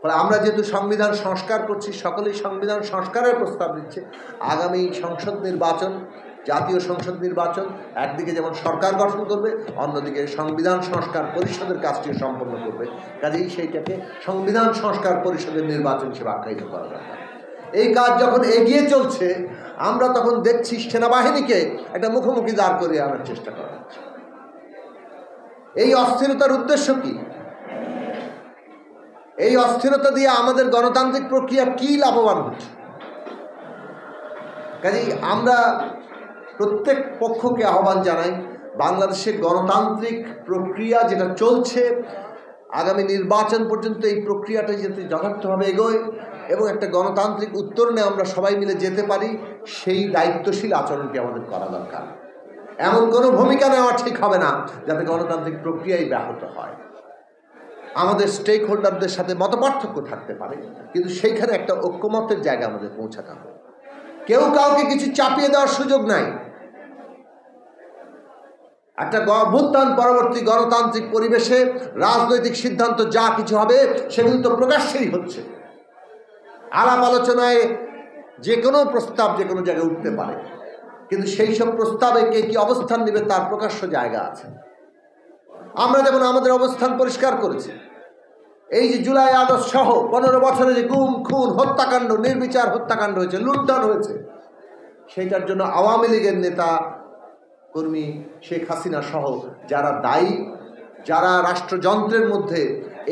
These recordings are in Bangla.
ফলে আমরা যেহেতু সংবিধান সংস্কার করছি, সকলেই সংবিধান সংস্কারের প্রস্তাব দিচ্ছে। আগামী সংসদ নির্বাচন, জাতীয় সংসদ নির্বাচন একদিকে যেমন সরকার গঠন করবে, অন্যদিকে সংবিধান সংস্কার পরিষদের কাজটিও সম্পন্ন করবে। কাজেই সেইটাকে সংবিধান সংস্কার পরিষদের নির্বাচন হিসেবে আখ্যায়িত করা দরকার। এই কাজ যখন এগিয়ে চলছে, আমরা তখন দেখছি সেনাবাহিনীকে একটা মুখোমুখি দাঁড় করিয়ে আনার চেষ্টা করা হচ্ছে। এই অস্থিরতার উদ্দেশ্য কি? এই অস্থিরতা দিয়ে আমাদের গণতান্ত্রিক প্রক্রিয়া কি লাভবান হচ্ছে? কাজেই আমরা প্রত্যেক পক্ষকে আহ্বান জানাই, বাংলাদেশের গণতান্ত্রিক প্রক্রিয়া যেটা চলছে আগামী নির্বাচন পর্যন্ত এই প্রক্রিয়াটা যাতে যথার্থভাবে এগোয় এবং একটা গণতান্ত্রিক উত্তরণে আমরা সবাই মিলে যেতে পারি, সেই দায়িত্বশীল আচরণটি আমাদের করা দরকার। এমন কোনো ভূমিকা নেওয়া ঠিক হবে না যাতে গণতান্ত্রিক প্রক্রিয়াই ব্যাহত হয়। আমাদের স্টেক হোল্ডারদের সাথে মতপার্থক্য থাকতে পারে, কিন্তু সেইখানে একটা ঐক্যমতের জায়গা আমাদের পৌঁছাতে হবে। কেউ কাউকে কিছু চাপিয়ে দেওয়ার সুযোগ নাই। একটা অভ্যুত্থান পরবর্তী গণতান্ত্রিক পরিবেশে রাজনৈতিক সিদ্ধান্ত যা কিছু হবে সেগুলো তো প্রকাশ্যেই হচ্ছে। আলাপ আলোচনায় যে কোনো প্রস্তাব যে কোনো জায়গায় উঠতে পারে, কিন্তু সেই সব প্রস্তাবে কে কি অবস্থান নেবে তার প্রকাশ্য জায়গা আছে। আমরা যেমন আমাদের অবস্থান পরিষ্কার করেছি। এই যে জুলাই আগস্ট সহ 15 বছরে যে গুম খুন হত্যাকাণ্ড, নির্বিচার হত্যাকাণ্ড হয়েছে, লুণ্ঠন হয়েছে, সেইটার জন্য আওয়ামী লীগের নেতা কর্মী শেখ হাসিনা সহ যারা দায়ী, যারা রাষ্ট্রযন্ত্রের মধ্যে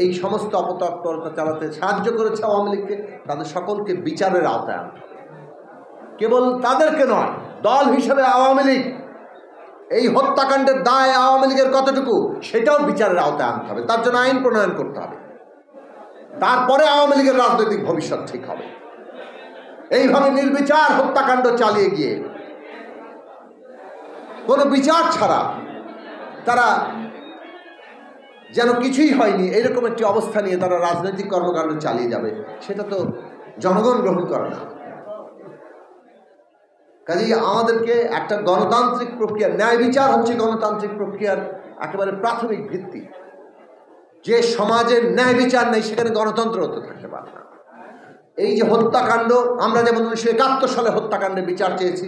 এই সমস্ত অপতৎপরতা চালাতে সাহায্য করেছে আওয়ামী লীগকে, তাদের সকলকে বিচারের আওতায় আনতে হবে। কেবল তাদেরকে নয়, দল হিসেবে আওয়ামী লীগ এই হত্যাকাণ্ডের দায় আওয়ামী লীগের কতটুকু সেটাও বিচারের আওতায় আনতে হবে। তার জন্য আইন প্রণয়ন করতে হবে। তারপরে আওয়ামী লীগের রাজনৈতিক ভবিষ্যৎ ঠিক হবে। এইভাবে নির্বিচার হত্যাকাণ্ড চালিয়ে গিয়ে কোনো বিচার ছাড়া তারা যেন কিছুই হয়নি এরকম একটি অবস্থা নিয়ে তারা রাজনৈতিক কর্মকাণ্ড চালিয়ে যাবে, সেটা তো জনগণ গ্রহণ করে না। কাজেই আমাদেরকে একটা গণতান্ত্রিক প্রক্রিয়া, ন্যায় বিচার হচ্ছে গণতান্ত্রিক প্রক্রিয়ার একেবারে প্রাথমিক ভিত্তি। যে সমাজের ন্যায় বিচার নেই সেখানে গণতন্ত্র হতে থাকতে পারে না। এই যে হত্যাকাণ্ড, আমরা যেমন 1971 সালে হত্যাকাণ্ডের বিচার চেয়েছি,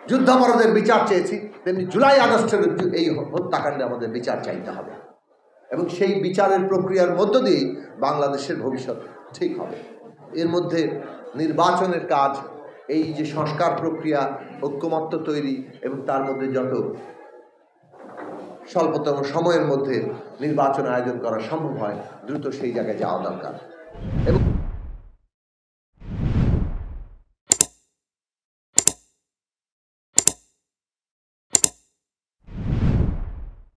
যুদ্ধাপরাধের বিচার চেয়েছি, তেমনি জুলাই আগস্টের এই হত্যাকাণ্ডে আমাদের বিচার চাইতে হবে এবং সেই বিচারের প্রক্রিয়ার মধ্য দিয়ে বাংলাদেশের ভবিষ্যৎ ঠিক হবে। এর মধ্যে নির্বাচনের কাজ, এই যে সংস্কার প্রক্রিয়া, ঐক্যমত্য তৈরি এবং তার মধ্যে যত স্বল্পতম সময়ের মধ্যে নির্বাচন আয়োজন করা সম্ভব হয়, দ্রুত সেই জায়গায় যাওয়া দরকার। এবং